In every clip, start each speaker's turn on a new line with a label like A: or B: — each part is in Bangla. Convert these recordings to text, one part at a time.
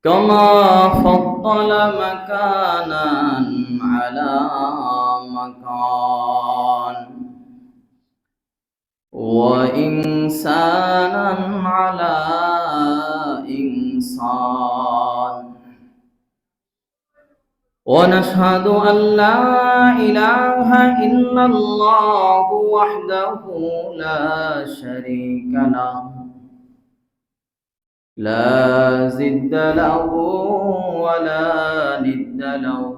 A: كما فضل مكانا على مكان وإنسانا على إنسان ونشهد أن لا إله إلا الله وحده لا شريك له لا ضد له ولا ند له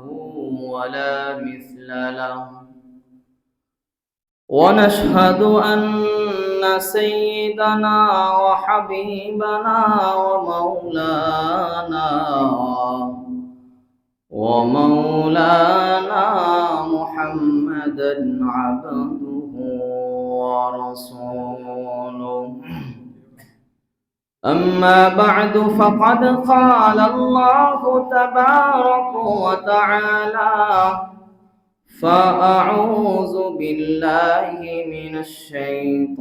A: ولا مثل له ونشهد أن سيدنا وحبيبنا ومولانا محمدا عبده ورسوله أما بعد فقد قال الله تبارك وتعالى فأعوذ بالله من الشيطان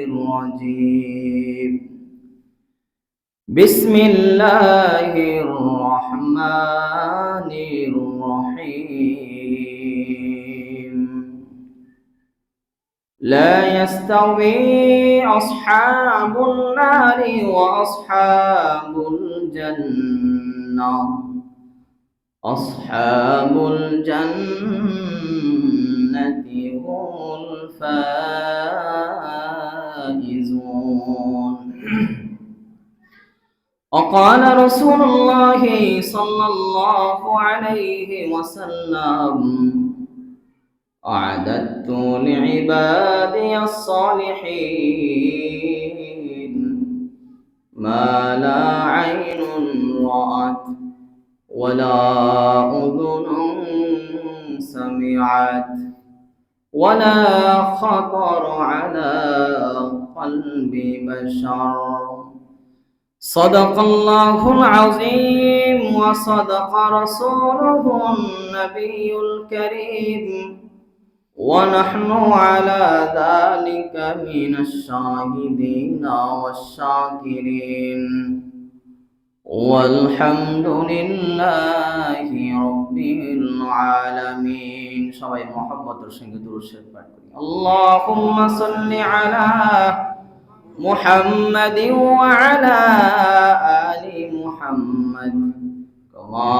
A: الرجيم بسم الله الرحمن الرحيم لا يستوي أصحاب النار وأصحاب الجنة أصحاب الجنة هم الفائزون وقال رسول الله صلى الله عليه وسلم أعددت لعبادي الصالحين ما لا عين رأت ولا أذن سمعت ولا خطر على قلب بشر صدق الله العظيم وصدق رسوله النبي الكريم ونحن على ذلك من الشاهدين والشاكرين والحمد لله رب العالمين সবাই মহব্বতের সঙ্গে দুরূদ শরীফ পাঠ করি اللهم صل على محمد وعلى آل محمد كما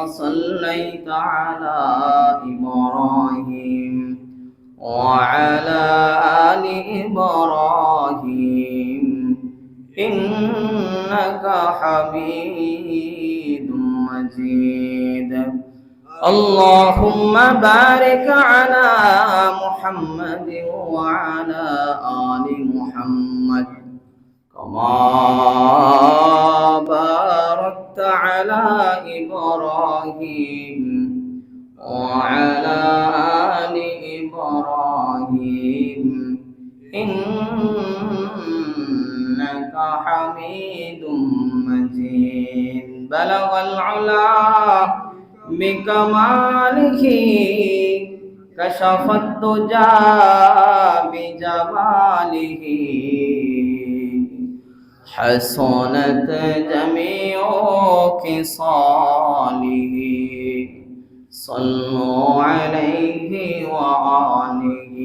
A: صليت على إبراهيم وعلى آل إبراهيم إنك حميد مجيد اللهم بارك على محمد وعلى آل محمد كما باركت على إبراهيم وعلى آل إبراهيم إنك حميد مجيد بلغ العلا بكماله كشف الدجى بجماله حسنت جميع خصاله صلوا عليه وآله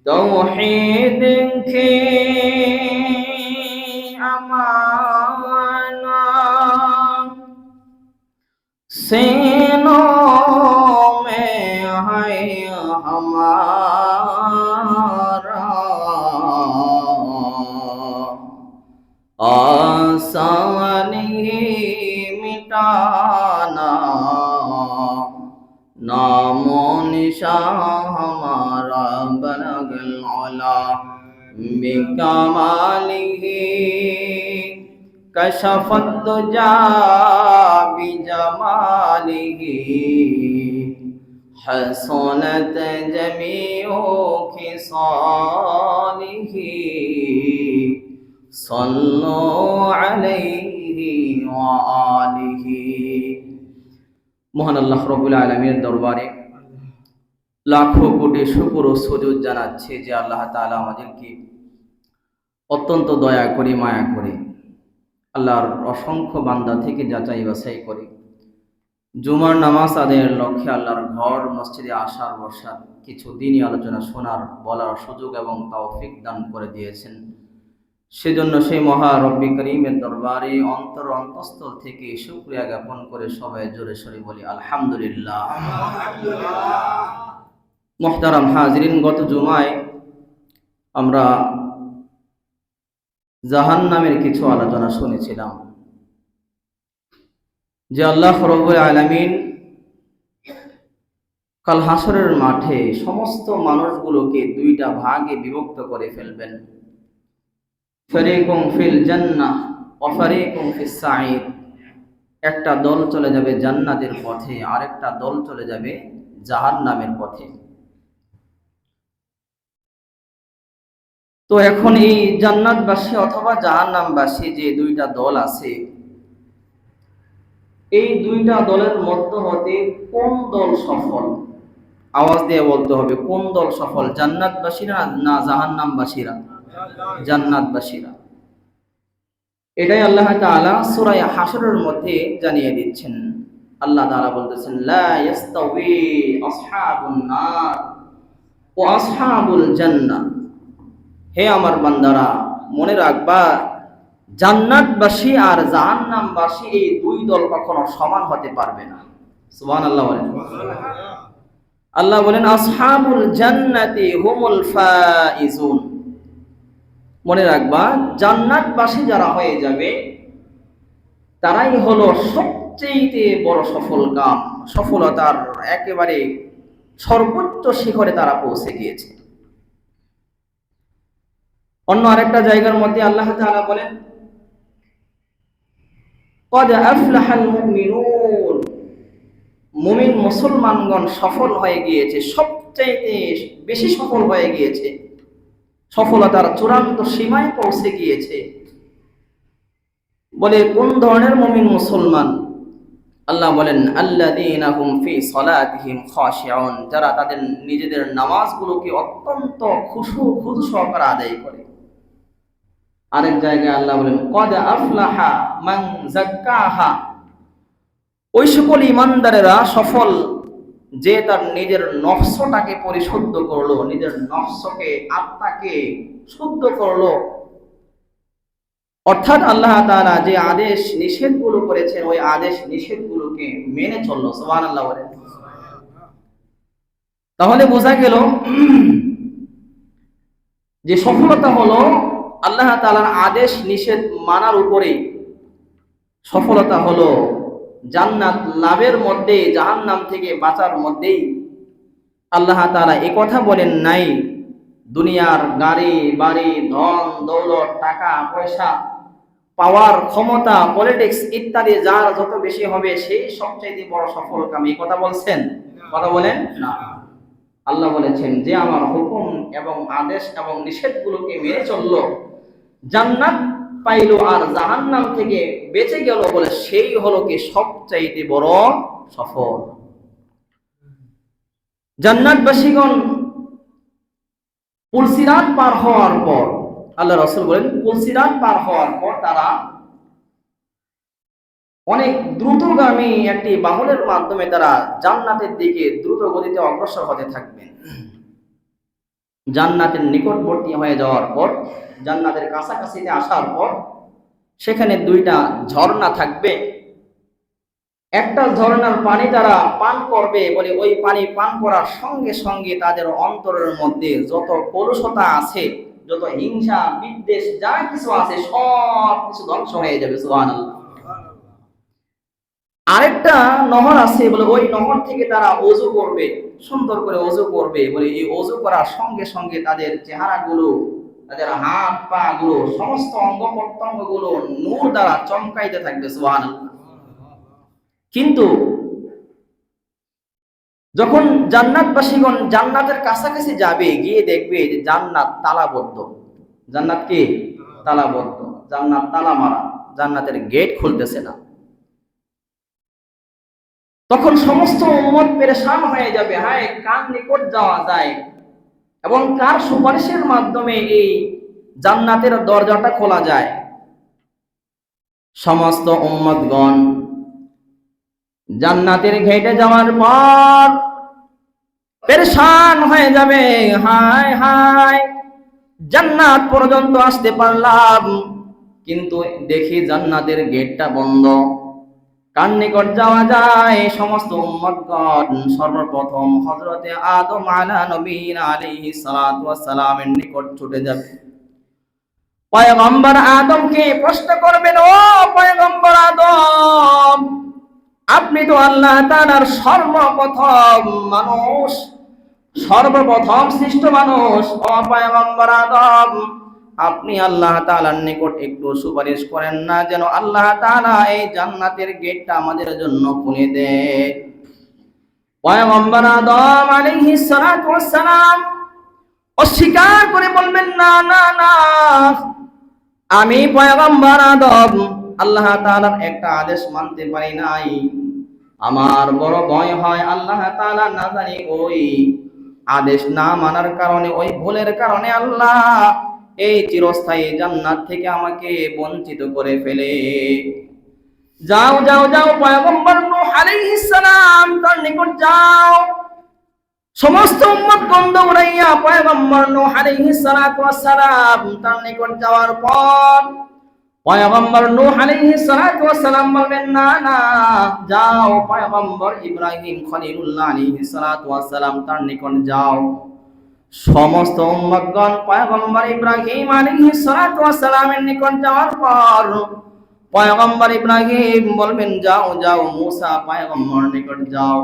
A: توحید کی امانہ سینوں میں ہے ہمارا آسان ہی مٹانا نام و نشان ہمارا بلغ العلا بکمالہ کشف الدجى بجمالہ حسنت جميع خصاله صلوا عليه وآله মহান আল্লাহ রব্বুল আলামিনের দরবারে লাখো কোটি শুকর ও সুজুদ জানাচ্ছি যে আল্লাহ তাআলা আমাদেরকে অত্যন্ত দয়া করি, মায়া করি। আল্লাহর অসংখ্য বান্দা থেকে যাচাই বাছাই করি। জুমার নামাজ আদায়ের লক্ষ্যে আল্লাহর ঘর মসজিদে আসার বসার কিছু দিনই আলোচনা শোনার বলার সুযোগ এবং তৌফিক দান করে দিয়েছেন। সেজন্য সেই মহা রব্বি করিমের দরবারে অন্তঃস্থল থেকে শুকরিয়া জ্ঞাপন করে সবাই জোরে সরে বলি আলহামদুলিল্লাহ। মুহতারাম হাজিরিন, গত জুমায় আমরা জাহান্নামের কিছু আলোচনা শুনেছিলাম যে আল্লাহ রাব্বুল আলামিন কাল হাসরের মাঠে সমস্ত মানুষগুলোকে দুইটা ভাগে বিভক্ত করে ফেলবেন। ফারিকুম ফিল জান্নাহ ওয়া ফারিকুম ফিস সাঈদ। একটা দল চলে যাবে জান্নাতের পথে, আরেকটা দল চলে যাবে জাহান্নামের পথে। তো এখন এই জান্নাতবাসী অথবা জাহান্নামবাসী যে দুইটা দল আছে, এই দুইটা দলের মধ্য হতে কোন দল সফল? আওয়াজ দিয়ে বলতে হবে, কোন দল সফল? জান্নাতবাসীরা না জাহান্নামবাসীরা? জান্নাতবাসীরা। এটাই আল্লাহ তাআলা সূরা হাশরের মধ্যে জানিয়ে দিচ্ছেন। আল্লাহ তাআলা বলতেছেন, লা ইয়াস্তাউই আসহাবুন নার ওয়া আসহাবুল জান্নাহ। হে আমার বান্দারা, মনে রাখবা জান্নাতবাসী আর জাহান্নামবাসী এই দুই দল কখনো সমান হতে পারবে না। সুবহানাল্লাহ বলেন। আল্লাহ বলেন, আসহাবুল জান্নাতি হুমুল ফাইজুন। মনে রাখবা জান্নাতবাসী যারা হয়ে যাবে তারাই হলো সবচেয়ে বড় সফলকাম, সফলতার একেবারে সর্বোচ্চ শিখরে তারা পৌঁছে গিয়েছে। অন্য আরেকটা জায়গার মধ্যে আল্লাহ তাআলা বলেন, ক্বাদ আফলাহাল মুমিনুন। মুমিন মুসলমানগণ সফল হয়ে গিয়েছে, সবচেয়ে বেশি সফল হয়ে গিয়েছে, সফলতার চূড়ান্ত সীমায় পৌঁছে গিয়েছে। বলে কোন ধরনের মুমিন মুসলমান? আল্লাহ বলেন, আল্লাযীনা হুম ফি সালাতিহিম খাশিউন। যারা তাদের নিজেদের নামাজগুলোকে অত্যন্ত খুশু সহকারে আদায় করে। আরেক জায়গায় আল্লাহ বলেন, ক্বাদ আফলাহা মান যাক্কাহা। ওই সকল ইমানদারেরা সফল যে তার নিজের নফসটাকে পরিশুদ্ধ করলো, নিজের নফসকে, আত্মাকে শুদ্ধ করলো। অর্থাৎ আল্লাহ তাআলা যে আদেশ নিষেধগুলো করেছেন ওই আদেশ নিষেধগুলোকে মেনে চললো। সুবহানাল্লাহ বলেন। তাহলে বোঝা গেল যে সফলতা হলো আল্লাহ তাআলার আদেশ নিষেধ মানার উপরে। সফলতা হলো জান্নাত লাভের মধ্যে, জাহান্নাম থেকে বাঁচার মধ্যেই। আল্লাহ তাআলা এই কথা বলেন নাই দুনিয়ার গাড়ি বাড়ি, ধন দৌলত, টাকা পয়সা, পাওয়ার, ক্ষমতা, পলিটিক্স ইত্যাদি যার যত বেশি হবে সেই সবচেয়ে বড় সফলকাম, এই কথা বলছেন? কথা বলেন না। আল্লাহ বলেছেন যে আমার হুকুম এবং আদেশ এবং নিষেধগুলোকে মেনে চললো, জান্নাত পাইলো আর জাহান্নাম থেকে বেঁচে গেল, বলে সেই হলো কি সবচাইতে বড় সফল। জান্নাতবাসীগণ পুলসিরাত পার হওয়ার পর, আল্লাহ রাসূল বলেন পুলসিরাত পার হওয়ার পর তারা অনেক দ্রুতগামী একটি বাহনের মাধ্যমে তারা জান্নাতের দিকে দ্রুত গতিতে অগ্রসর হতে থাকবেন। জান্নাতের নিকটবর্তী হয়ে যাওয়ার পর, জান্নাতের কাছাকাছিতে আসার পর সেখানে দুইটা ঝর্ণা থাকবে। একটা ঝর্ণার পানি তারা পান করবে, বলে ওই পানি পান করার সঙ্গে সঙ্গে তাদের অন্তরের মধ্যে যত কলুষতা আছে, যত হিংসা বিদ্বেষ যা কিছু আছে সব কিছু ধ্বংস হয়ে যাবে। সুবহানাল্লাহ। আরেকটা নহর আছে, বলে ওই নহর থেকে তারা ওযু করবে, সুন্দর করে ওযু করবে, বলে এই ওযু করার সঙ্গে সঙ্গে তাদের চেহারাগুলো, তাদের হাত পা গুলো, সমস্ত অঙ্গ প্রত্যঙ্গ গুলো নূর দ্বারা চমকাইতে থাকবে। সুবহানাল্লাহ। কিন্তু যখন জান্নাতবাসীগণ জান্নাতের কাছাকাছি যাবে, গিয়ে দেখবে যে জান্নাত তালাবদ্ধ। জান্নাত কি? তালাবদ্ধ। জান্নাত তালা মারা, জান্নাতের গেট খুলতেছে না। তখন সমস্ত উম্মত পেরেশান হয়ে যাবে, হায় কার নিকট যাওয়া যায় এবং কার সুপারিশের মাধ্যমে এই জান্নাতের দরজাটা খোলা যায়। সমস্ত উম্মতগণ জান্নাতের গেটে যাওয়ার পর পেরেশান হয়ে যাবে, হায় হায় জান্নাত পর্যন্ত আসতে পারলাম, কিন্তু দেখি জান্নাতের গেটটা বন্ধ। কার নিকট যাওয়া যায়? সমস্ত উম্মতগণ সর্বপ্রথম হযরতে আদম আলাইহিস সালাতু ওয়াস সালামের নিকট ছুটে যাবে। পয়গম্বর আদমকে প্রশ্ন করবেন, ও পয়গম্বর আদম, আপনি তো আল্লাহ তাআলার সর্বপ্রথম মানুষ, সর্বপ্রথম সৃষ্ট মানুষ। ও পয়গম্বর আদম, আপনি আল্লাহ তাআলার নিকট একটু সুপারিশ করেন না, যেন আল্লাহ তাআলা এই জান্নাতের গেটটা আমাদের জন্য খুলে দেয়। পয়গম্বর আদম আলাইহিস সালাতু ওয়াস সালাম অস্বীকার করে বলবেন, না না না, আমি পয়গম্বর আদম আল্লাহ তাআলার একটা আদেশ মানতে পারি নাই। আমার বড় ভয় হয় আল্লাহ তাআলা না জানি ওই আদেশ না মানার কারণে, ওই ভুলের কারণে আল্লাহ এই চিরস্থায়ী জান্নাত থেকে আমাকে বঞ্চিত করে ফেলে। যাও যাও যাও, পয়গম্বর নূহ আলাইহিস সালাম তার নিকট যাও। সমস্ত উম্মতগণ দৌড়াইয়া পয়গম্বর নূহ আলাইহিস সালাতু ওয়াস সালাম তার নিকট যাওয়ার পর পয়গম্বর নূহ আলাইহিস সালাতু ওয়াস সালাম বলবেন, না না, যাও পয়গম্বর ইব্রাহিম খলিলুল্লাহ আলাইহিস সালাতু ওয়াস সালাম তার নিকট যাও। সমস্ত উম্মতগণ পয়গম্বর ইব্রাহিম আলাইহিস সালাতু ওয়াস সালামের নিকট যাওয়ার পর পয়গম্বর ইব্রাহিম বলবেন, যাও যাও মূসা পয়গম্বর নিকট যাও।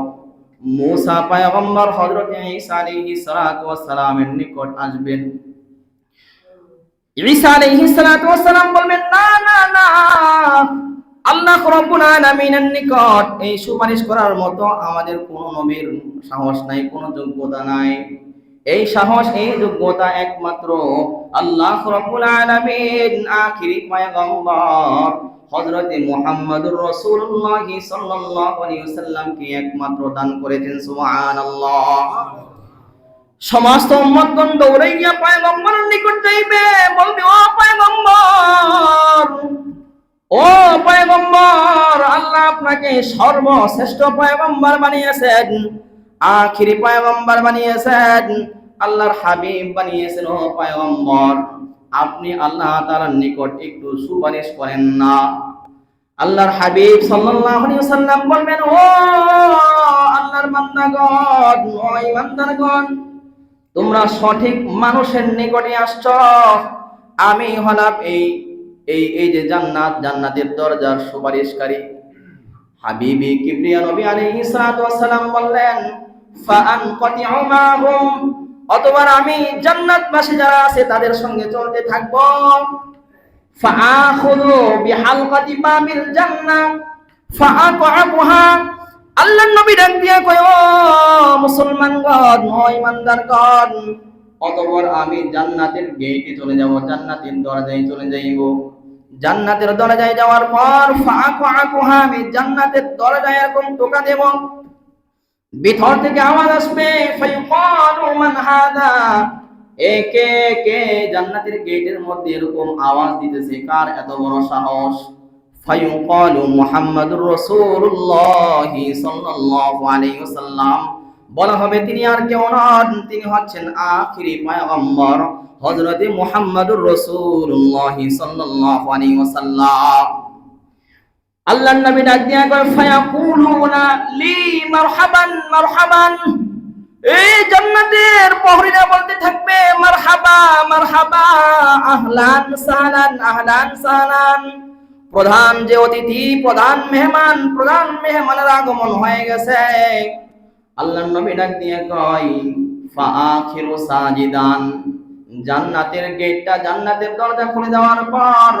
A: মূসা পয়গম্বর হযরত ঈসা আলাইহিস সালাতু ওয়াস সালামের নিকট আসবেন। ঈসা আলাইহিস সালাতু ওয়াস সালাম বলবেন, না না না, আল্লাহ রাব্বুল আলামিনের নিকট এই সুপারিশ করার মতো আমাদের কোন নবীর সাহস নাই, কোন যোগ্যতা নাই। এই সাহস, এই যোগ্যতা একমাত্র আল্লাহ রাব্বুল আলামিন আখিরি পয়গম্বর হযরত মুহাম্মদুর রাসূলুল্লাহ সাল্লাল্লাহু আলাইহি ওয়াসাল্লামকে একমাত্র দান করেছেন। সুবহানাল্লাহ। সমস্ত উম্মতগণ দৌড়াইয়া পয়গম্বরের নিকট যাইবে, বলবে, ও পয়গম্বর, ও পয়গম্বর, আল্লাহ আপনাকে সর্বশ্রেষ্ঠ পয়গম্বর বানিয়েছেন, আখিরি পয়গম্বর বানিয়েছেন, আল্লাহর হাবিব বানিয়েছেন। ও পয়গম্বর, আপনি আল্লাহ তাআলার নিকট একটু সুপারিশ করেন না। আল্লাহর হাবিব সাল্লাল্লাহু আলাইহি ওয়াসাল্লাম বলবেন, ও আল্লাহর বান্দাগণ, ও ইমানদারগণ, তোমরা সঠিক মানুষের নিকটে আসছো। আমি হলাম এই এই এই যে জান্নাত, জান্নাতের দরজার সুপারিশকারী। হাবিবি কিবরিয়া নবী আলাইহিস সালাতু ওয়াস সালাম বললেন, ফাআনকাতিউ মাহুম, অতঃপর আমি জান্নাতবাসী যারা আছে তাদের সঙ্গে চলতে থাকব। ফাআখুযু বিহালকাতি বাবিল জান্নাহ ফাআকআবুহা, আল্লাহর নবী ডাক দিয়া কয়, ও মুসলমানগণ, ও ইমানদারগণ, অতঃপর আমি জান্নাতের গেটে চলে যাব, জান্নাতের দরজায় চলে যাইব। জান্নাতের দরজায় যাওয়ার পর ফাআকআবুহা, আমি জান্নাতের দরজায় এরকম টোকা দেব, ভিতর থেকে আওয়াজ আসবে, ফায়ুকালু মান হাদা, একে কে জান্নাতের গেটের মধ্যে এরকম আওয়াজ দিতেছে, কার এত বড় সাহস? ফায়ুকালু মুহাম্মাদুর রাসূলুল্লাহ সাল্লাল্লাহু আলাইহি ওয়াসাল্লাম, বলা হবে তিনি আর কেউ নন, তিনি হচ্ছেন আখিরি পয়গম্বর হযরত মুহাম্মাদুর রাসূলুল্লাহ সাল্লাল্লাহু আলাইহি ওয়াসাল্লাম। আল্লাহর নবী ডাক দিয়া কয়, ফায়াকুলুনা লি মারহাবান মারহাবান, এই জান্নাতের প্রহরীরা বলতে থাকবে, মারহাবা মারহাবা, আহলান সাহলান আহলান সাহলান, প্রধান যে অতিথি, প্রধান মেহমানের আগমন হয়ে গেছে। আল্লাহর নবী ডাক দিয়ে কয়, ফাআখিরু সাজিদান, জান্নাতের গেটটা, জান্নাতের দরজা খুলে দেওয়ার পর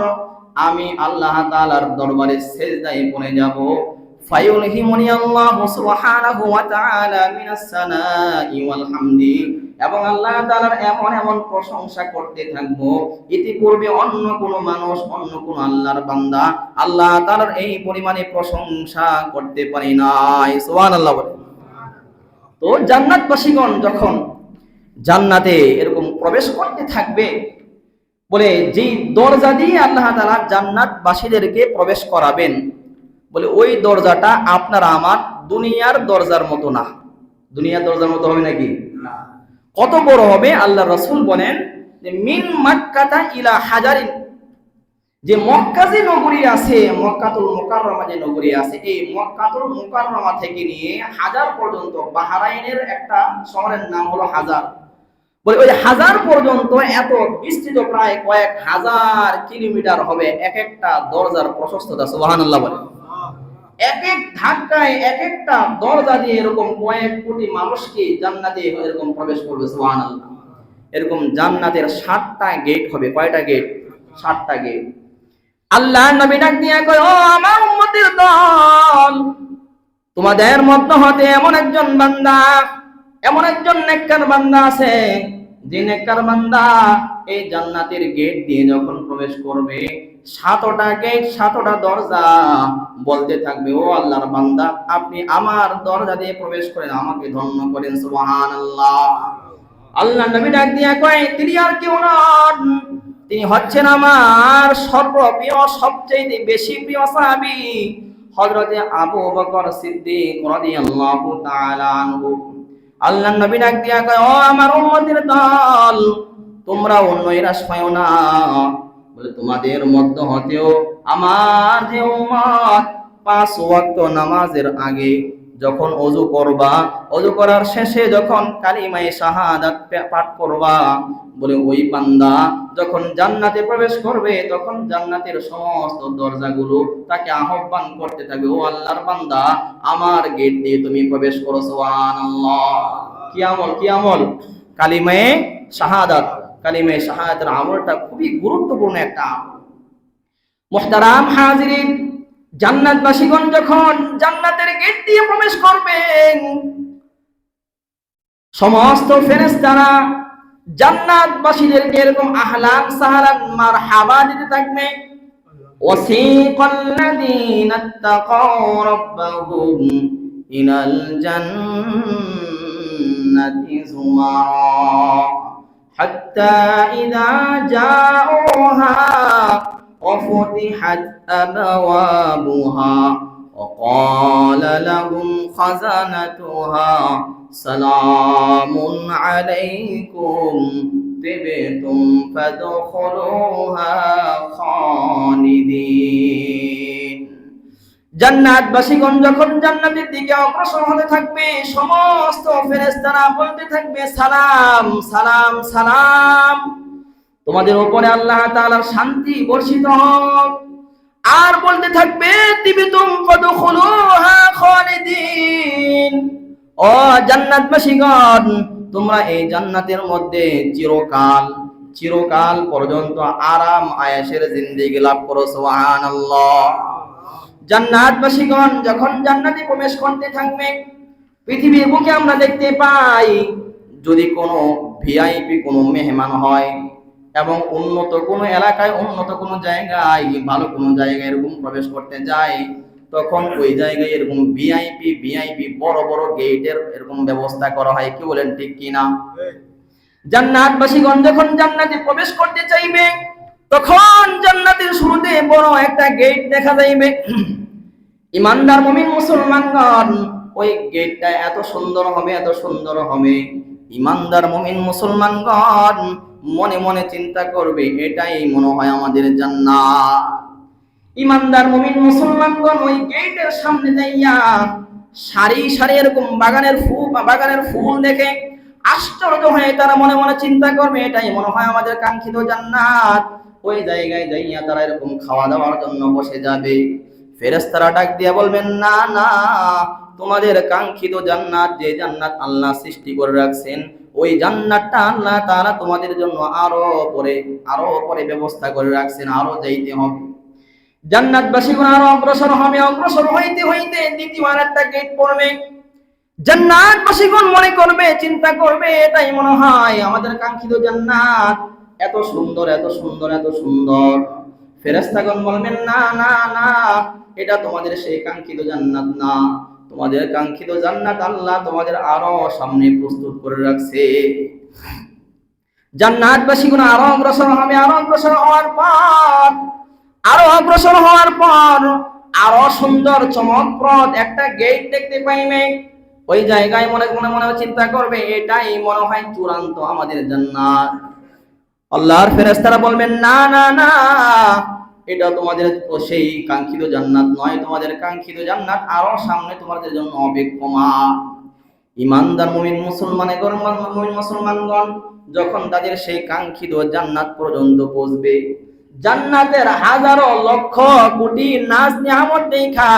A: আমি আল্লাহ তাআলার দরবারে সিজদায় পড়ে যাব। ফায়ুলহিমুনি আল্লাহু সুবহানাহু ওয়া তাআলা মিনাস সানাই ওয়াল হামদি, এবং আল্লাহ তাআলার এমন এমন প্রশংসা করতে থাকব, ইতিপূর্বে অন্য কোন মানুষ, অন্য কোন আল্লাহর বান্দা আল্লাহ তাআলার এই পরিমাণে প্রশংসা করতে পারে নাই। সুবহানাল্লাহ বলে। তো জান্নাতবাসীগণ যখন জান্নাতে এরকম প্রবেশ করতে থাকবে, বলে যেই দরজা দিয়ে আল্লাহ তাআলা জান্নাতবাসীদেরকে প্রবেশ করাবেন, বলে ওই দরজাটা আপনার আমার দুনিয়ার দরজার মতো না। দুনিয়ার দরজার মতো হবে নাকি? না। কত বড় হবে? আল্লাহ রাসূল বলেন যে মিন মাক্কাতা ইলা হাজারিন, যে মক্কা যে নগরী আছে, মক্কাতুল মুকাররমা যে নগরী আছে, এই মক্কাতুল মুকাররমা থেকে নিয়ে হাজার পর্যন্ত, বাহরাইনের একটা শহরের নাম হলো হাজার, বলে ওই হাজার পর্যন্ত এত বিস্তৃত, প্রায় কয়েক হাজার কিলোমিটার হবে এক একটা দরজার প্রশস্ততা। সুবহানাল্লাহ বলে। এক এক ধাক্কায় এক একটা দরজা দিয়ে এরকম কয়েক কোটি মানুষকে জান্নাতে এরকম প্রবেশ করবে। সুবহানাল্লাহ। এরকম জান্নাতের 7টা গেট হবে। কয়টা গেট? 7টা গেট। আল্লাহ নবী ডাক দিয়ে কয়, ও আমার উম্মতের দল, তোমাদের মধ্য হতে এমন একজন বান্দা, এমন একজন নেককার বান্দা আছে, যে নেককার বান্দা এই জান্নাতের গেট দিয়ে যখন প্রবেশ করবে, 7টা গেট, 7টা দরজা বলতে থাকবে, ও আল্লাহর বান্দা, আপনি আমার দরজা দিয়ে প্রবেশ করেন, আমাকে ধন্য করেন। সুবহানাল্লাহ। আল্লাহ নবী ডাক দিয়ে কয়, তিনি আর কেউ নন, তিনি হচ্ছেন আমার সর্বপ্রিয়, সবচেয়ে বেশি প্রিয় সাহাবী হযরতে আবু বকর সিদ্দিক রাদিয়াল্লাহু তাআলা আনহু। আল্লাহর নবী ডাক দিয়া কয়, ও আমার উম্মতের দল, তোমরা অন্য নিরাশ হয়ো না, বলে তোমাদের মধ্য হতেও আমার যে উম্মত 5 ওয়াক্ত নামাজের আগে যখন ওযু করবা, ওযু করার শেষে যখন কালিমায়ে শাহাদাত পাঠ করবা, বলে ওই বান্দা যখন জান্নাতে প্রবেশ করবে, তখন জান্নাতের সমস্ত দরজাগুলো তাকে আহ্বান করতে থাকবে, ও আল্লাহর বান্দা, আমার গেট দিয়ে তুমি প্রবেশ করো। সুবহানাল্লাহ। কি আমল? কি আমল? কালিমায়ে শাহাদাত। কালিমায়ে শাহাদাতের আমলটা খুবই গুরুত্বপূর্ণ একটা আমল। মুহতারাম হাজিরিন, জান্নাতবাসীগণ যখন জান্নাতের গেট দিয়ে প্রবেশ করবেন, সমস্ত ফেরেশতারা জান্নাতবাসীদেরকে এরকম আহলান সাহলান মারহাবা দিতে থাকবে। ওয়াসিকাল্লাযীনা ইত্তাকাউ রাব্বাহুম ইলাল জান্নাতি যুমারা হাত্তা ইযা জাউহা وفتحت أبوابها وقال لهم خزنتها سلام عليكم طبتم فادخلوها خالدين। জান্নাতবাসীগণ যখন জান্নাতের দিকে অগ্রসর হতে থাকবে, সমস্ত ফেরেশতারা বলতে থাকবে, সালাম সালাম সালাম, তোমাদের উপরে আল্লাহ তাআলার শান্তি বর্ষিত হোক। আর বলতে থাকবে, তিবতুম ফাদখুলুহা খালিদিন, ও জান্নাতবাসীগণ, তোমরা এই জান্নাতের মধ্যে চিরকাল চিরকাল পর্যন্ত আরাম আয়েশের জিন্দেগি লাভ করো। সুবহানাল্লাহ। জান্নাতবাসীগণ যখন জান্নাতে প্রবেশ করতে থাকবে, পৃথিবীর বুকে আমরা দেখতে পাই, যদি কোনো ভিআইপি কোনো মেহমান হয় এবং উন্নত কোনো এলাকায়, উন্নত কোনো জায়গায়, ভালো কোনো জায়গায় এরকম প্রবেশ করতে যায়, তখন ওই জায়গায় এরকম ভিআইপি বড় বড় গেটের এরকম ব্যবস্থা করা হয়। কি বলেন, ঠিক কিনা? জান্নাতবাসীগণ যখন জান্নাতে প্রবেশ করতে চাইবে, তখন জান্নাতের শুরুতে বড় একটা গেট দেখা যাইবে। ইমানদার মুমিন মুসলমানগণ, ওই গেটটা এত সুন্দর হবে, এত সুন্দর হবে, ইমানদার মুমিন মুসলমানগণ মনে মনে চিন্তা করবে, এটাই মনে হয় আমাদের জান্নাত। ইমানদার মুমিন মুসলমানগণ ওই গেটের সামনে যাইয়া সারি সারি এরকম বাগানের ফুল দেখে আশ্চর্য হয়ে তারা মনে মনে চিন্তা করবে, এটাই মনে হয় আমাদের কাঙ্ক্ষিত জান্নাত। ওই জায়গায় যাইয়া তারা এরকম খাওয়া দাওয়ার জন্য বসে যাবে। ফেরেশতারা ডাক দিয়ে বলবেন, না না, তোমাদের কাঙ্ক্ষিত জান্নাত, যে জান্নাত আল্লাহ সৃষ্টি করে রাখছেন, ওই জান্নাতটা আল্লাহ তাআলা তোমাদের জন্য আরো পরে ব্যবস্থা করে রাখছেন, আরো যাইতে হবে। জান্নাতবাসীগণ আরো অগ্রসর হবে, অগ্রসর হইতে হইতে দ্বিতীয় আরেকটা গেট পড়বে। জান্নাতবাসীগণ মনে করবে, চিন্তা করবে, এটাই মনে হয় আমাদের কাঙ্ক্ষিত জান্নাত, এত সুন্দর এত সুন্দর এত সুন্দর। ফেরেশতাগণ বলবেন, না না না, এটা তোমাদের সেই কাঙ্ক্ষিত জান্নাত না, তোমাদের কাঙ্ক্ষিত জান্নাত আল্লাহ তোমাদের আরো সামনে প্রস্তুত করে রাখছে। জান্নাতবাসীগণ আরো অগ্রসর হবে, আরো অগ্রসর হওয়ার পর আরো সুন্দর চমকপ্রদ একটা গেট দেখতে পাইবে। ওই জায়গায় মনে মনে মনে চিন্তা করবে, এটাই মনে হয় চূড়ান্ত আমাদের জান্নাত। আল্লাহর ফেরেশতারা বলবেন, না না না, এটা তোমাদের সেই কাঙ্ক্ষিত জান্নাত নয়, তোমাদের কাঙ্ক্ষিত জান্নাত আরো সামনে তোমাদের জন্য অপেক্ষমান। ইমানদার মুমিন মুসলমানগণ যখন তাদের সেই কাঙ্ক্ষিত জান্নাত পর্যন্ত পৌঁছবে, জান্নাতের হাজারো লক্ষ কোটি নাজ নিয়ামত দেখা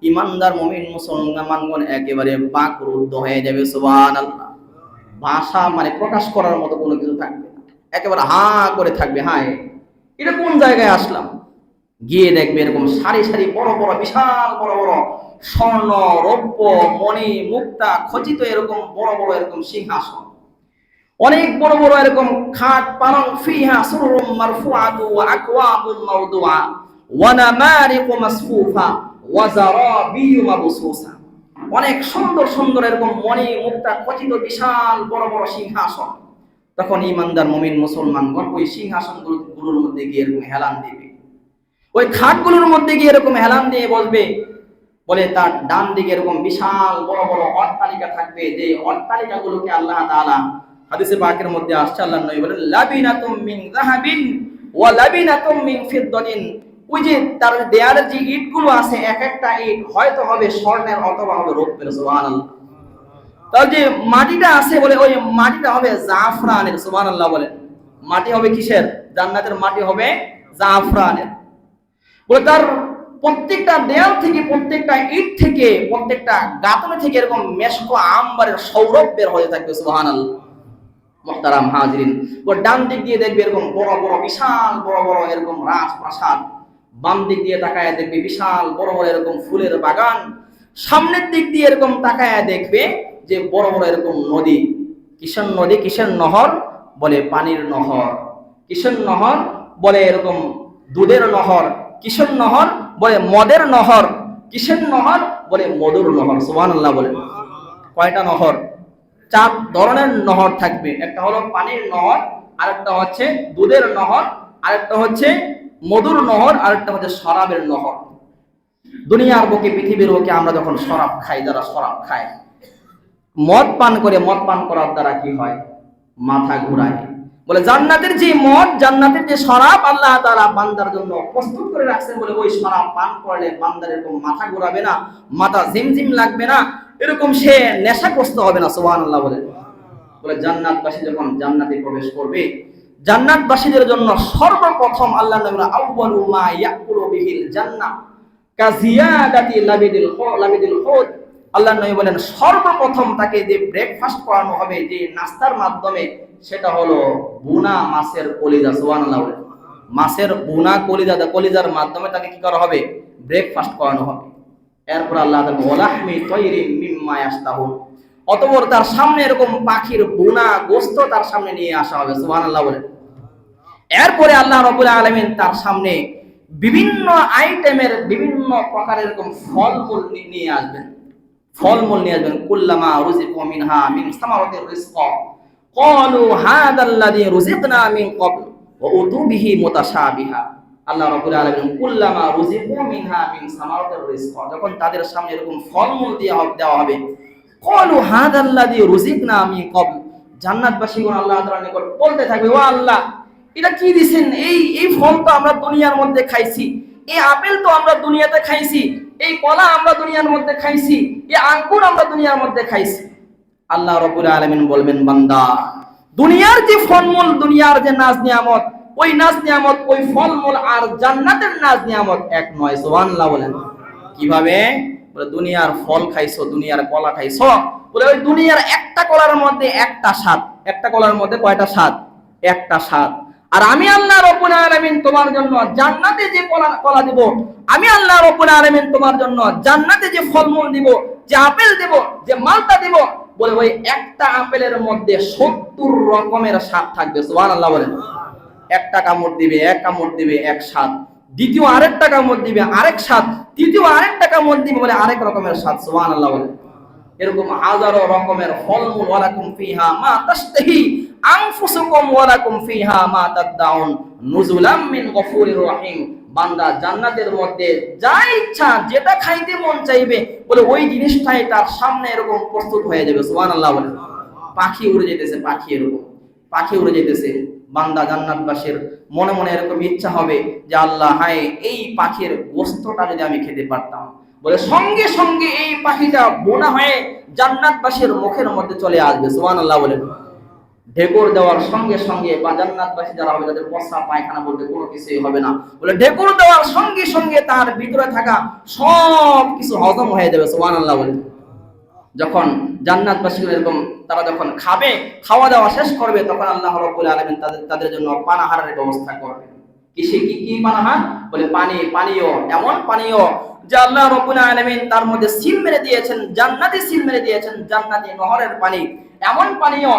A: ইমানদার মুমিন মুসলমানগণ একেবারে বাকরুদ্ধ হয়ে যাবে। সুবহানাল্লাহ। ভাষা মানে প্রকাশ করার মতো কোনো কিছু থাকবে না, একেবারে হা করে থাকবে, হায় এটা কোন জায়গায় আসলাম। গিয়ে দেখবে এরকম সারি সারি বড় বড় বিশাল বড় বড় স্বর্ণ রৌপ্য মণি মুক্তা খচিত এরকম বড় বড় এরকম সিংহাসন, অনেক বড় বড় এরকম খাট পালং, ফিহা সুরুরুম মারফুআতু ওয়া আকওয়াবুম মাওদুআ ওয়া নামারিকু মাসফুফা ওয়া যারাবিয়্যু মাবসুসা। অনেক সুন্দর সুন্দর এরকম মণি মুক্তা খচিত বিশাল বড় বড় সিংহাসন। তখন ইমানদার মুমিন মুসলমানগণ ওই সিংহাসনগুলোর মধ্যে গিয়ে এরকম হেলান দিবে, ওই খাটগুলোর মধ্যে গিয়ে এরকম হেলান দিয়ে বসবে। বলে তার ডান দিকে এরকম বিশাল বড় বড় অট্টালিকা থাকবে, যে অট্টালিকাগুলোকে আল্লাহ তাআলা হাদিসে পাকের মধ্যে আসছে, আল্লাহর নবী বলেন, লাবিনাতুম মিন যাহাবিন ওয়া লাবিনাতুম মিন ফিদ্দাতিন। ওই যে তার দেয়ালের যে ইটগুলো আছে, এক একটা ইট হয়তো হবে স্বর্ণের অথবা হবে রৌপ্যের। সুবহানাল্লাহ। তার যে মাটিটা আছে, বলে ওই মাটিটা হবে জাফরানের। সুবহানাল্লাহ বলে, মাটি হবে কিসের? জান্নাতের মাটি হবে জাফরানের। বলে তার প্রত্যেকটা দেয়াল থেকে, প্রত্যেকটা ইট থেকে, প্রত্যেকটা গাঁথনি থেকে এরকম মেশকো আম্বারের সৌরভ বের হয়ে থাকবে। সুবহানাল্লাহ। মুহতারাম হাজিরিন, ডান দিক দিয়ে দেখবে এরকম বড় বড় বিশাল বড় বড় এরকম রাজপ্রাসাদ, বাম দিক দিয়ে তাকায় দেখবে বিশাল বড় বড় এরকম ফুলের বাগান, সামনের দিক দিয়ে এরকম তাকায় দেখবে যে বড় বড় এরকম নদী। কিসের নদী? কিসের নহর? বলে পানির নহর। কিসের নহর? বলে এরকম দুধের নহর। কিসের নহর? বলে মদের নহর। কিসের নহর? বলে মধুর নহর। সুবহানাল্লাহ বলে, কয়টা নহর? 4 ধরনের নহর থাকবে। একটা হলো পানির নহর, আরেকটা হচ্ছে দুধের নহর, আরেকটা হচ্ছে মধুর নহর, আরেকটা হচ্ছে শরাবের নহর। দুনিয়ার বুকে, পৃথিবীর বুকে আমরা যখন শরাব খাই, যারা শরাব খায়, মদ পান করে, মদ পান করার দ্বারা কি হয়? মাথা ঘুরায়। বলে জান্নাতের যে মদ, জান্নাতের যে শরাব আল্লাহ তাআলা বান্দার জন্য প্রস্তুত করে রাখছেন, বলে ওই শরাব পান করলে বান্দার এরকম মাথা ঘুরাবে না, মাথা ঝিমঝিম লাগবে না, এরকম সে নেশাগ্রস্ত হবে না। সুবহানাল্লাহ বলে, বলে জান্নাতবাসী যখন জান্নাতে প্রবেশ করবে, জান্নাতবাসীদের জন্য সর্বপ্রথম আল্লাহ নবী আউয়ালু মা ইয়াকুলু বিহিল জান্নাহ কাজিয়াদাতি লাবিদিল হুদ। আল্লাহ নবী বলেন, সর্বপ্রথম তাকে যে ব্রেকফাস্ট করানো হবে, যে নাস্তার মাধ্যমে, সেটা হলো বুনা মাছের কলিজা। সুবহানাল্লাহ বলে, মাছের বুনা কলিজার মাধ্যমে তাকে কি করা হবে? ব্রেকফাস্ট করানো হবে। এরপর আল্লাহ তাআলা ওয়ালাহমি তায়রিম মিম্মা ইয়াশতাহুন, অতঃপর তার সামনে এরকম পাখির বুনা গোশত তার সামনে নিয়ে আসা হবে। সুবহানাল্লাহ বলে, এরপরে আল্লাহ রাব্বুল আলামিন তার সামনে বিভিন্ন আইটেমের বিভিন্ন প্রকারের এরকম ফলমূল নিয়ে আসবেন। কুল্লামা রুজিকু মিনহা মিন সামারাতির রিজকা ক্বালু হাদাল্লাযী রুজিকনা মিন ক্বাবল ওয়া উতু বিহি মুতাশাবিহা। আল্লাহ রাব্বুল আলামিন কুল্লামা রুজিকু মিনহা মিন সামারাতির রিজকা, যখন তাদের সামনে এরকম ফলমূল দেওয়া হবে, ক্বালু হাদাল্লাযী রুজিকনা মিন ক্বাবল, জান্নাতবাসীগণ আল্লাহ তাআলার নিকট বলতে থাকবে, ও আল্লাহ, এটা কি দিবেন? এই ফল তো আমরা দুনিয়ার মধ্যে খাইছি, এই আপেল তো আমরা দুনিয়াতে খাইছি, এই কলা আমরা দুনিয়ার মধ্যে খাইছি, এই আঙ্গুর আমরা দুনিয়ার মধ্যে খাইছি। আল্লাহ রাব্বুল আলামিন বলবেন, বান্দা, দুনিয়ার যে ফলমূল, দুনিয়ার যে নাজ নিয়ামত, ওই নাজ নিয়ামত, ওই ফলমূল আর জান্নাতের নাজ নিয়ামত এক নয়। সুবহানাল্লাহ বলেন। কিভাবে? বলে দুনিয়ার ফল খাইছো, দুনিয়ার কলা খাইছো, বলে ওই দুনিয়ার একটা কলার মধ্যে একটা স্বাদ, একটা কলার মধ্যে কয়টা স্বাদ? একটা স্বাদ। আর আমি আল্লাহ রাব্বুল আলামিন তোমার জন্য জান্নাতে যে কলা দিব, আমি আল্লাহ রাব্বুল আলামিন তোমার জন্য জান্নাতে যে ফলমূল দিব, যে আপেল দিব, যে মালটা দিব, বলে ওই একটা আপেলের মধ্যে 70 রকমের স্বাদ থাকবে। সুবহানাল্লাহ বলেন। একটা কামড় দিবে, এক কামড় দিবে এক স্বাদ, দ্বিতীয় আরেকটা কামড় দিবে আরেক স্বাদ, তৃতীয় আরেকটা কামড় দিবে, বলে আরেক রকমের স্বাদ। সুবহানাল্লাহ বলেন। এরকম হাজারো রকমের ফলমূল, ওয়ালাকুম ফিহা মা তাশতাহি আনফুসুকুম ওয়া লাকুম ফিহা মা তাদদাউন নুজুলাম মিন গফুরির রহিম। বান্দা জান্নাতের মধ্যে যা ইচ্ছা যেটা খাইতে মন চাইবে বলে ওই জিনিসটাই তার সামনে এরকম প্রস্তুত হয়ে যাবে। সুবহানাল্লাহ বলে। পাখি উড়ে যেতেছে, পাখি এরকম পাখি উড়ে যেতেছে, বান্দা জান্নাতবাসীর মনে মনে এরকম ইচ্ছা হবে যে আল্লাহ হায় এই পাখির গোশতটা যদি আমি খেতে পারতাম, বলে সঙ্গে সঙ্গে এই পাখিটা বোনা হয়ে জান্নাতবাসীর মুখের মধ্যে চলে আসবে। সুবহানাল্লাহ বলে। ঢেকুর দেওয়ার সঙ্গে সঙ্গে বা জান্নাতবাসী যারা হবে তাদের প্রস্রাব পায়খানা বলতে কোনো কিছুই হবে না, বলে ঢেকুর দেওয়ার সঙ্গে সঙ্গে তার ভিতরে থাকা সব কিছু হজম হয়ে যাবে। সুবহানাল্লাহ বলে। যখন জান্নাতবাসীরা এরকম তারা যখন খাবে, খাওয়া দাওয়া শেষ করবে, তখন আল্লাহ রাব্বুল আলামিন তাদের জন্য পানাহারের ব্যবস্থা করবে। কি পানাহার? বলে পানীয়, এমন পানীয় যে আল্লাহ রাব্বুল আলামিন তার মধ্যে সিল মেরে দিয়েছেন, জান্নাতি সিল মেরে দিয়েছেন, জান্নাতি নহরের পানি, এমন পানীয়,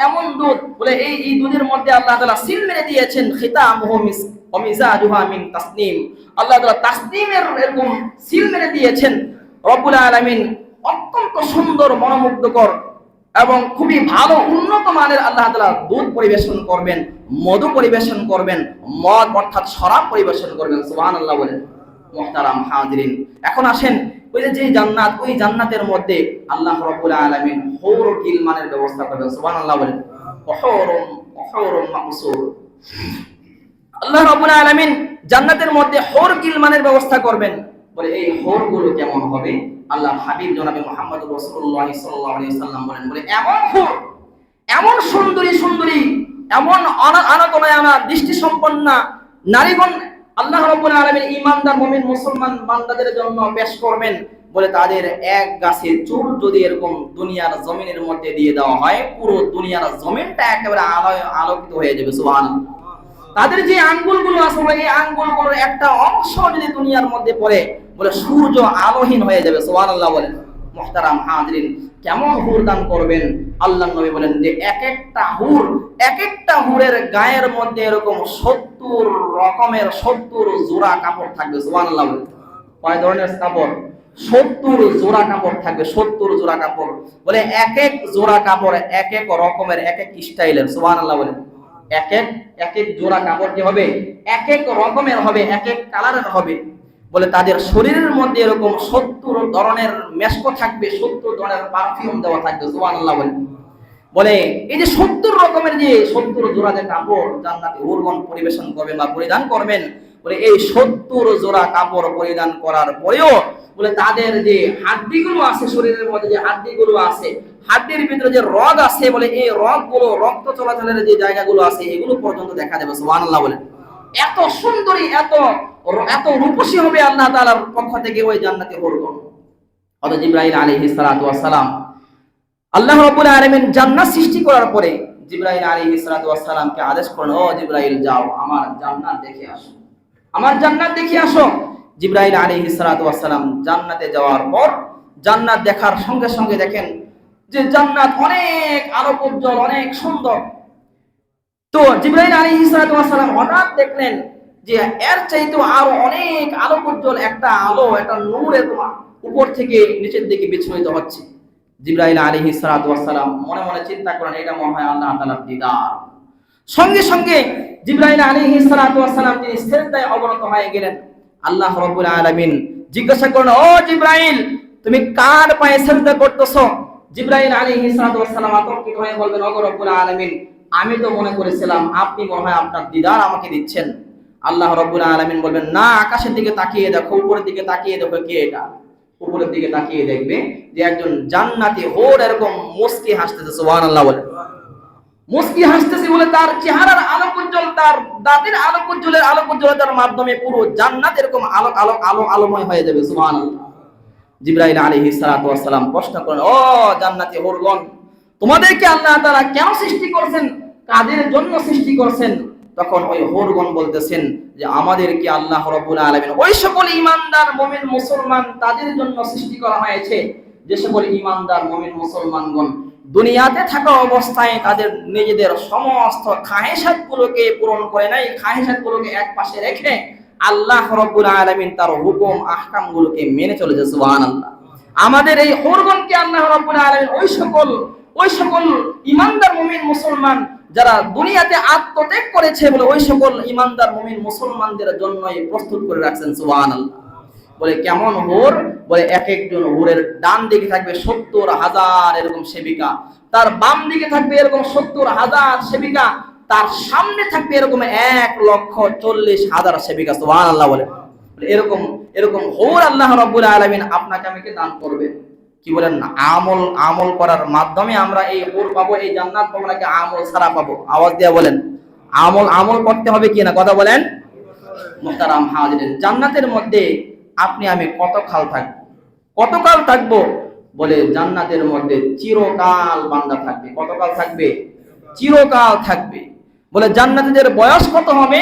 A: এমন দুধ, বলে এই দুধের মধ্যে আল্লাহ তাআলা সিল মেরে দিয়েছেন খিতামুহু মিসক ওয়া মিজাজুহা মিন তাসনিম। আল্লাহ তাআলা তাসনিমের এরকম সিল মেরে দিয়েছেন। রব্বুল আলামিন অত্যন্ত সুন্দর, মনোমুগ্ধকর এবং খুবই ভালো উন্নত মানের আল্লাহ তাআলা দুধ পরিবেশন করবেন, মধু পরিবেশন করবেন, মদ অর্থাৎ শরাব পরিবেশন করবেন। সুবহানাল্লাহ বলেন। মুহতারাম হাজিরিন, এখন আসেন ওই যে জান্নাত, ওই জান্নাতের মধ্যে আল্লাহ রাব্বুল আলামিন হুর গিলমানের ব্যবস্থা করবেন। সুবহানাল্লাহ বলেন। হুরুম মাকসুর। আল্লাহ রাব্বুল আলামিন জান্নাতের মধ্যে হুর গিলমানের ব্যবস্থা করবেন। বলে এই হুর গুলো কেমন হবে? আল্লাহ হাবিব জনাবে মুহাম্মদুর রাসূলুল্লাহ সাল্লাল্লাহু আলাইহি সাল্লাম বলেন, বলে এমন হুর, এমন সুন্দরী, এমন আনাগোনা দৃষ্টি সম্পন্ন নারীগণ আল্লাহ রাব্বুল আলামিন ঈমানদার মুমিন মুসলমান বান্দাদের জন্য পেশ করবেন। বলে তাদের এক গাছের চুল যদি এরকম দুনিয়ার জমিনের মধ্যে দিয়ে দেওয়া হয়, পুরো দুনিয়ার জমিনটা একেবারে আলোকিত হয়ে যাবে। সুবহানাল্লাহ। তাদের যে আঙ্গুলগুলো আছে, এই আঙ্গুলগুলোর একটা অংশ যদি দুনিয়ার মধ্যে পড়ে, বলে সূর্য আলোহীন হয়ে যাবে। সুবহানাল্লাহ বলেন। মুহতারাম হাজিরিন, কেমন হুর দান করবেন? আল্লাহর নবী বলেন যে এক একটা হুরের গায়ের মধ্যে এরকম 70 রকমের 70 জোড়া কাপড় থাকবে। সুবহানাল্লাহ বলেন। কয় ধরনের কাপড়? 70 জোড়া কাপড় থাকবে, 70 জোড়া কাপড়। বলে এক এক জোড়া কাপড় এক এক রকমের, এক এক স্টাইলের। সুবহানাল্লাহ বলেন। এক এক জোড়া কাপড় কি হবে? এক এক রকমের হবে, এক এক কালারের হবে। বলে তাদের শরীরের মধ্যে এরকম 70 ধরনের মেশক থাকবে, 70 ধরনের পারফিউম দেওয়া থাকবে। সুবহানাল্লাহ বলেন। বলে এই যে 70 রকমের যে 70 জোড়া যে কাপড় জান্নাতে হুরগণ পরিবেশন করবেন বা পরিধান করবেন, বলে এই 70 জোড়া কাপড় পরিধান করার পরেও বলে তাদের যে হাড্ডিগুলো আছে, শরীরের মধ্যে যে হাড্ডিগুলো আছে, হাড্ডির ভিতরে যে রগ আছে, বলে এই রগগুলো, রক্ত চলাচলের যে জায়গাগুলো আছে, এগুলো পর্যন্ত দেখা যাবে। সুবহানাল্লাহ বলেন। এত সুন্দরী, এত রূপসী হবে আল্লাহ তাআলার পক্ষ থেকে ওই জান্নাতি হুরগণ। হযরত জিবরাইল আলাইহিস সালাতু ওয়াস সালাম, আল্লাহ রাব্বুল আলামিন জান্নাত সৃষ্টি করার পরে জিবরাইল আলাইহিস সালাতু ওয়াস সালামকে আদেশ করেন, ও জিবরাইল যাও আমার জান্নাত দেখে আসো, আমার জান্নাত দেখে আসো। জিবরাইল আলাইহিস সালাতু ওয়াস সালাম জান্নাতে যাওয়ার পর জান্নাত দেখার সঙ্গে সঙ্গে দেখেন যে জান্নাত অনেক আলোকোজ্জ্বল, অনেক সুন্দর। তো জিবরাইল আলাইহিস সালাতু ওয়াস সালাম হঠাৎ দেখলেন যে এর চাইতে আরো অনেক আলোকোজ্জ্বল একটা আলো, একটা নূর এরকম উপর থেকে নিচের দিকে বিচ্ছুরিত হচ্ছে। জিবরাইল আলাইহিস সালাতু ওয়াস সালাম মনে মনে চিন্তা করেন, এটা মনে হয় আল্লাহ তাআলার দিদার। সঙ্গে সঙ্গে জিবরাইল আলাইহিস সালাতু ওয়াস সালাম তিনি সিজদায় অবনত হয়ে গেলেন। আল্লাহ রাব্বুল আলামিন জিজ্ঞাসা করলেন, ও জিবরাইল তুমি কার পায়ে সিজদা করতেছো? জিবরাইল আলাইহিস সালাতু ওয়াস সালাম আতঙ্কিত হয়ে বলবেন, ও রব্বুল আলামিন আমি তো মনে করেছিলাম আপনি মনে হয় আপনার দিদার আমাকে দিচ্ছেন। আল্লাহ রাব্বুল আলামিন বলবেন, না, আকাশের দিকে তাকিয়ে দেখো, উপরের দিকে তাকিয়ে দেখো, কে এটা? উপরের দিকে তাকিয়ে দেখবে যে একজন জান্নাতি হুর এরকম মুস্কি হাসতেছে। সুবহানাল্লাহ বলে। মুস্কি হাসতেছে বলে তার চেহারার আলোকোজ্জ্বল, তার দাঁতের আলোকোজ্জ্বলতার মাধ্যমে পুরো জান্নাত এরকম আলোময় হয়ে যাবে। সুবহানাল্লাহ। জিবরাইল আলাইহিস সালাতু ওয়াস সালাম প্রশ্ন করেন, ও জান্নাতি হুরগণ তোমাদেরকে আল্লাহ তাআলা কেন সৃষ্টি করেছেন, কাদের জন্য সৃষ্টি করেছেন? তখন ওই হুরগণ বলতেছেন যে আমাদেরকে আল্লাহ রাব্বুল আলামিন ওই সকল ঈমানদার মুমিন মুসলমান তাদের জন্য সৃষ্টি করা হয়েছে যে সকল ঈমানদার মুমিন মুসলমানগণ দুনিয়াতে থাকা অবস্থায় তাদের নিজেদের সমস্ত খাহেশাতগুলোকে পূরণ করে নাই, খাহেশাতগুলোকে এক পাশে রেখে আল্লাহ রাব্বুল আলামিন তার হুকুম আহকামগুলোকে মেনে চলেছে। সুবহানাল্লাহ। আমাদের এই হুরগণকে আল্লাহ রাব্বুল আলামিন ওই সকল ওই সকল ইমানদার মুমিন মুসলমান যারা দুনিয়াতে আত্মত্যাগ করেছে বলে ওই সকল ইমানদার মুমিন মুসলমানদের জন্যই প্রস্তুত করে রাখছেন সুবহানাল্লাহ। বলে কেমন হুর? বলে এক একজন হুরের ডান দিকে থাকবে 70,000 এরকম সেবিকা, তার বাম দিকে থাকবে এরকম 70,000 সেবিকা, তার সামনে থাকবে এরকম 1,40,000 সেবিকা। সুবহানাল্লাহ। বলে এরকম এরকম হুর আল্লাহ রাব্বুল আলামিন আপনাকে আমাকে দান করবেন। কি বলেন? আমল করার মাধ্যমে আমরা এই হুর পাবো, এই জান্নাত পাবো, নাকি আমল ছাড়া পাবো? আওয়াজ দিয়ে বলেন। আমল করতে হবে কি না? কথা বলেন। মুহতারাম হাজিরিন, জান্নাতের মধ্যে আপনি আমি কতকাল থাকবো? কতকাল থাকবো? বলে জান্নাতের মধ্যে চিরকাল বান্দা থাকবে। কতকাল থাকবে? চিরকাল থাকবে। বলে জান্নাতীদের বয়স কত হবে?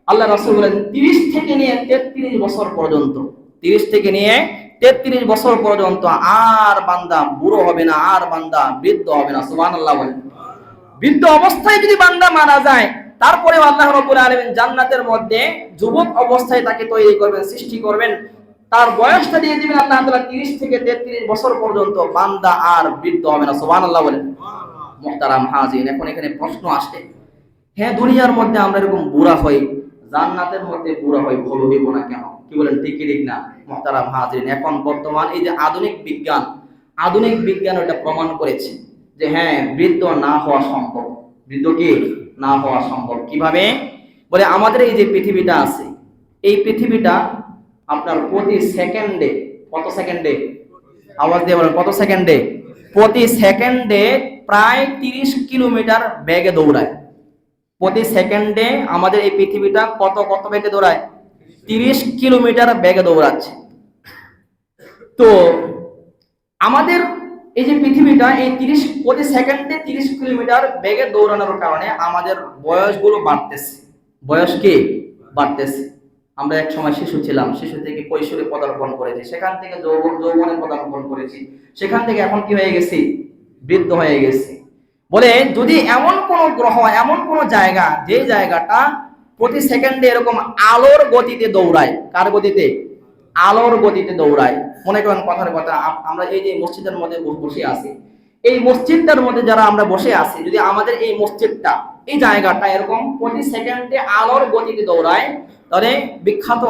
A: আল্লাহ রাসূল বলেন 30 থেকে নিয়ে 33 বছর পর্যন্ত। 30 থেকে নিয়ে 33 বছর পর্যন্ত আর বান্দা বুড়ো হবে না, আর বান্দা বৃদ্ধ হবে না। সুবহানাল্লাহ। বলেন বৃদ্ধ অবস্থায় যদি বান্দা মারা যায়, তারপরে আল্লাহ রাব্বুল আলামিন জান্নাতের মধ্যে যুবক অবস্থায় তাকে তৈরি করবেন, সৃষ্টি করবেন, তার বয়সটা দিয়ে দিবেন আল্লাহ তাআলা 30 থেকে 33 বছর পর্যন্ত, বান্দা আর বৃদ্ধ হবে না। সুবহানাল্লাহ। বলেন মুহতারাম হাজিরিন, এখন এখানে প্রশ্ন আসে, হ্যাঁ দুনিয়ার মধ্যে আমরা এরকম বুড়া হই, জান্নাতের মধ্যে বুড়া হই, ভুল হইব না কেন? কি বলেন? ঠিক না মুহতারাম হাজিরিন? এখন বর্তমান এই যে আধুনিক বিজ্ঞান ওটা প্রমাণ করেছে যে হ্যাঁ বৃদ্ধ না হওয়া সম্ভব। বৃদ্ধ কি না হওয়া সম্ভব? কিভাবে? বলে আমাদের এই যে পৃথিবীটা আছে, এই পৃথিবীটা আপনার প্রতি সেকেন্ডে, কত সেকেন্ডে? আওয়াজ দিয়ে বলেন, কত সেকেন্ডে? প্রতি সেকেন্ডে প্রায় 30 কিলোমিটার বেগে দৌড়ায়। প্রতি সেকেন্ডে আমাদের এই পৃথিবীটা কত বেগে দৌড়ায়? 30 কিলোমিটার বেগে দৌড়াচ্ছে। তো আমাদের এই যে পৃথিবীটা এই প্রতি সেকেন্ডে 30 কিলোমিটার বেগে দৌড়ানোর কারণে আমাদের বয়সগুলো বাড়তেছে। বয়স কি বাড়তেছে? আমরা এক সময় শিশু ছিলাম, শিশু থেকে কৈশোরে পদার্পণ করেছি, সেখান থেকে যৌবনে পদার্পণ করেছি, সেখান থেকে এখন কি হয়ে গেছি? বৃদ্ধ হয়ে গেছি। বলে যদি এমন কোন গ্রহ, এমন কোন জায়গা, যে জায়গাটা প্রতি সেকেন্ডে এরকম আলোর গতিতে দৌড়ায়, কার গতিতে? আলোর গতিতে দৌড়ায়। মনে করেন কথার কথা, আমরা এই যে মসজিদের মধ্যে বসে আছি, এই মসজিদটার মধ্যে যারা আমরা বসে আছি, যদি আমাদের এই মসজিদটা, এই জায়গাটা এরকম প্রতি সেকেন্ডে আলোর গতিতে দৌড়ায়, তাহলে বিখ্যাত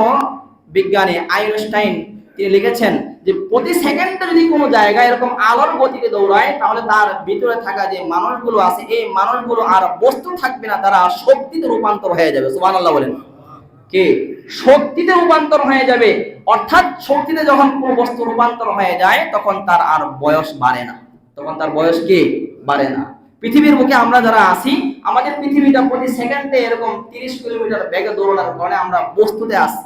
A: বিজ্ঞানী আইনস্টাইন তিনি লিখেছেন যে প্রতি সেকেন্ডে যদি কোনো জায়গা এরকম আলোর গতিতে দৌড়ায়, তাহলে তার ভিতরে থাকা যে মানুষগুলো আছে, এই মানুষগুলো আর বস্তু থাকবে না, তারা শক্তিতে রূপান্তর হয়ে যাবে। সুবহানাল্লাহ। বলেন কি? শক্তিতে রূপান্তর হয়ে যাবে। অর্থাৎ শক্তিতে যখন কোনো বস্তু রূপান্তর হয়ে যায়, তখন তার আর বয়স বাড়ে না। তখন তার বয়স কি বাড়ে না। পৃথিবীর বুকে আমরা যারা আছি, আমাদের পৃথিবীটা প্রতি সেকেন্ডে এরকম 30 কিলোমিটার বেগে দৌড়ানোর কারণে আমরা বস্তুতে আছি।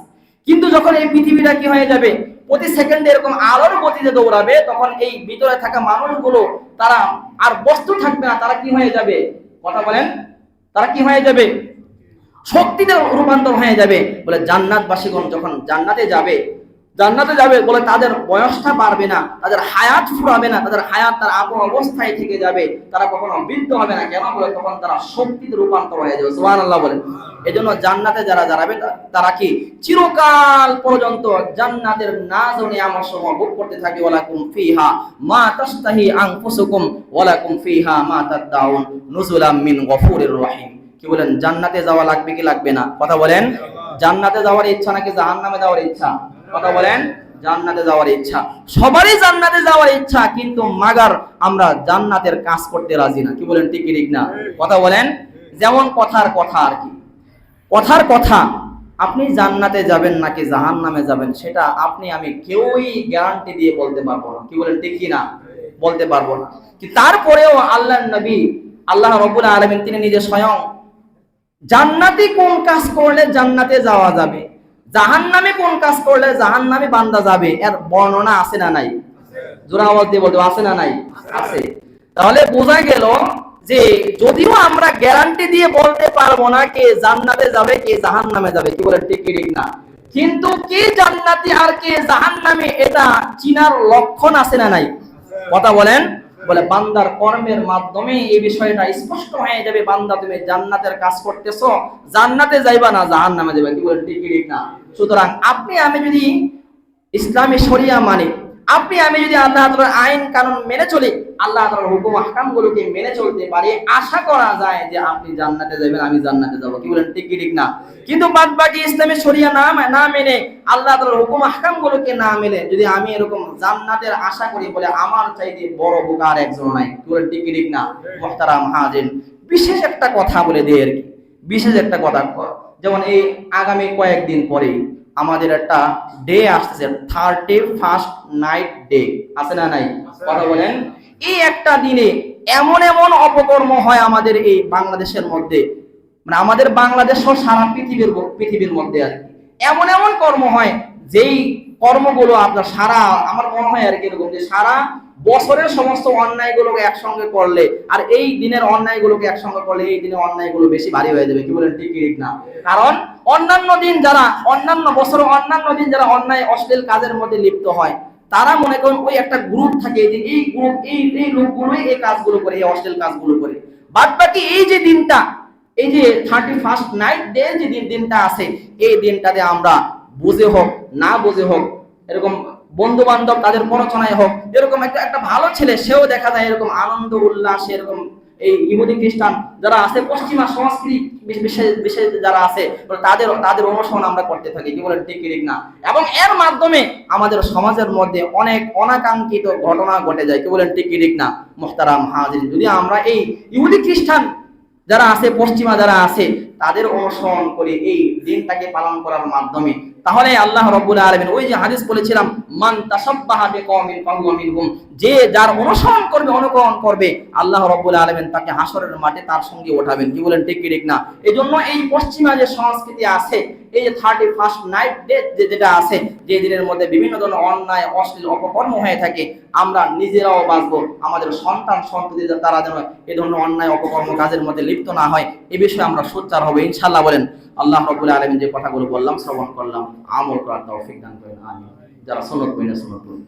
A: কিন্তু যখন এই পৃথিবীটা কি হয়ে যাবে? প্রতি সেকেন্ডে এরকম আলোর গতিতে দৌড়াবে, তখন এই ভিতরে থাকা মানুষগুলো তারা আর বস্তু থাকবে না, তারা কি হয়ে যাবে? কথা বলেন, তারা কি হয়ে যাবে? শক্তিতে রূপান্তর হয়ে যাবে। বলে জান্নাতবাসীগণ যখন জান্নাতে যাবে বলে তাদের বয়সটা বাড়বে না, তাদের হায়াত ফুরাবে না, তাদের হায়াত তার আপন অবস্থায় থেকে যাবে, তারা কখনো বৃদ্ধ হবে না। কেন? বলে তখন তারা শক্তিতে রূপান্তর হয়ে যাবে। সুবহানাল্লাহ। বলেন এজন্য জান্নাতে যারা যাবে তারা কি চিরকাল পর্যন্ত জান্নাতের নাজ ও নিয়ামত সমূহ ভোগ করতে থাকবে। ওয়ালাকুম ফিহা মা তাশতাহি আনফুসুকুম ওয়ালাকুম ফিহা মা তাদউন নুজুলাম মিন গফুরির রহিম। কি বলেন? জান্নাতে যাওয়া লাগবে কি লাগবে না? কথা বলেন। জান্নাতে যাওয়ার ইচ্ছা নাকি জাহান্নামে যাওয়ার ইচ্ছা? কথা বলেন। জান্নাতে যাওয়ার ইচ্ছা। সবারই জান্নাতে যাওয়ার ইচ্ছা, কিন্তু মাগার আমরা জান্নাতের কাজ করতে রাজি না। কি বলেন? ঠিক না? কথা বলেন। যেমন কথার কথা আর কি, কথার কথা, আপনি জান্নাতে যাবেন নাকি জাহান্নামে যাবেন, সেটা আপনি আমি কেউই গ্যারান্টি দিয়ে বলতে পারবো না। কি বলেন? ঠিক না? বলতে পারবো না। কি তারপরেও আল্লাহর নবী আল্লাহ রাব্বুল আলামিন তিনি নিজে স্বয়ং জান্নাতে কোন কাজ করলে জান্নাতে যাওয়া যাবে, জাহান্নামে কোন কাজ করলে জাহান্নামে বান্দা যাবে, এর বর্ণনা আছে না নাই? জোরে আওয়াজ দিয়ে বলতে, আছে না নাই? আছে। তাহলে বোঝা গেল যে যদিও আমরা গ্যারান্টি দিয়ে বলতে পারবো না কে জান্নাতে যাবে কে জাহান্নামে যাবে, কি বলে? ঠিক না? কিন্তু কে জান্নাতি আর কে জাহান্নামে, এটা চিনার লক্ষণ আছে না নাই? কথা বলেন। বলে বান্দার কর্মের মাধ্যমে এই বিষয়টা স্পষ্ট হয়ে যাবে, বান্দা তুমি জান্নাতের কাজ করতেছো, জান্নাতে যাইবা না জাহান্নামে যাবে। কি বলেন? ঠিক না? সুতরাং আপনি আমি যদি ইসলামী শরিয়া মানি, আপনি আমি যদি আল্লাহ তাআলার আইন কানুন মেনে চলি, আল্লাহ তাআলার হুকুম আহকামগুলোকে মেনে চলতে পারি, আশা করা যায় যে আপনি জান্নাতে যাবেন, আমি জান্নাতে যাব। কি বলেন, ঠিক কি ঠিক না? কিন্তু বাদ বাকি ইসলামী শরিয়া না মেনে, আল্লাহ তাআলার হুকুম আহকামগুলোকে না মেনে যদি আমি এরকম জান্নাতের আশা করি, বলে আমার চাইতে বড় বোকা আর একজন নাই। কি বলেন, ঠিক কি ঠিক না? মুহতারাম হাজির, বিশেষ একটা কথা বলে দিই আর কি, বিশেষ একটা কথা। যেমন এই আগামী কয়েকদিন পরেই আমাদের একটা ডে আসতেছে, 31st নাইট ডে, আছে না নাই? কথা বলেন। এই একটা দিনে এমন এমন অপকর্ম হয় আমাদের এই বাংলাদেশের মধ্যে, মানে আমাদের বাংলাদেশ সহ সারা পৃথিবীর মধ্যে আর কি, এমন এমন কর্ম হয় যেই কর্মগুলো আপনার সারা, আমার মনে হয় আর কি এরকম, যে সারা বছরের সমস্ত অন্যায়গুলোকে একসঙ্গে করলে আর এই দিনের অন্যায়গুলোকে একসঙ্গে করলে এই দিনের অন্যায়গুলো বেশি ভারী হয়ে যাবে। কি বলেন, ঠিক ঠিক না? কারণ অন্যান্য দিন যারা, অন্যান্য বছর অন্যান্য দিন যারা অন্যায় অশ্লীল কাজের মধ্যে লিপ্ত হয়, তারা মনে করেন ওই একটা গ্রুপ থাকে, যে এই গ্রুপ এই লোকগুলোই এই কাজগুলো করে, এই অশ্লীল কাজগুলো করে। বাদ বাকি এই যে দিনটা, এই যে 31st নাইট ডে যে দিনটা আছে, এই দিনটাতে আমরা বুঝে হোক না বুঝে হোক, এরকম বন্ধু বান্ধব তাদের পড়াশোনায় হোক, এরকম একটা ভালো ছেলে সেও দেখা যায় এরকম আনন্দ উল্লাস, এরকম এই ইহুদি খ্রিস্টান যারা আছে, পশ্চিমা সংস্কৃতি বিশেষ যারা আছে, তাদের অনুসরণ আমরা করতে থাকি। কি বলেন, ঠিক ঠিক না? এবং এর মাধ্যমে আমাদের সমাজের মধ্যে অনেক অনাকাঙ্ক্ষিত ঘটনা ঘটে যায়। কি বলেন, ঠিক ঠিক না? মুহতারাম হাজির, যদি আমরা এই ইহুদি খ্রিস্টান যারা আছে, পশ্চিমা যারা আছে, তাদের অনুসরণ করে এই দিনটাকে পালন করার মাধ্যমে, তাহলে আল্লাহ রাব্বুল আলামিন ওই যে হাদিস বলেছিলাম, মান তাসাব্বাহা বিকওমিন ফাহুয়া মিনহুম, যে যার অনুসরণ করবে, অনুকরণ করবে, আল্লাহ রাব্বুল আলামিন তাকে হাসরের মাঠে তার সঙ্গে ওঠাবেন। কি বলেন, ঠিক কি ঠিক না? এজন্য এই পশ্চিমা যে সংস্কৃতি আছে, এই যে 31st নাইট ডে যেটা আছে, যে দিনের মধ্যে বিভিন্ন ধরনের অন্যায় অশ্লীল অপকর্ম হয়ে থাকে, আমরা নিজেরাও বাঁচবো, আমাদের সন্তান সন্ততি তারা যেন এই ধরনের অন্যায় অপকর্ম কাজের মধ্যে লিপ্ত না হয়, এ বিষয়ে আমরা সোচ্চার হবো ইনশাআল্লাহ। বলেন। আল্লাহ রাব্বুল আলামিন যে কথাগুলো বললাম, শ্রবণ করলাম, আমল করার তৌফিক দান করেন। আমিন। যারা সুন্নাত পড়েন সুন্নাত পড়ুন।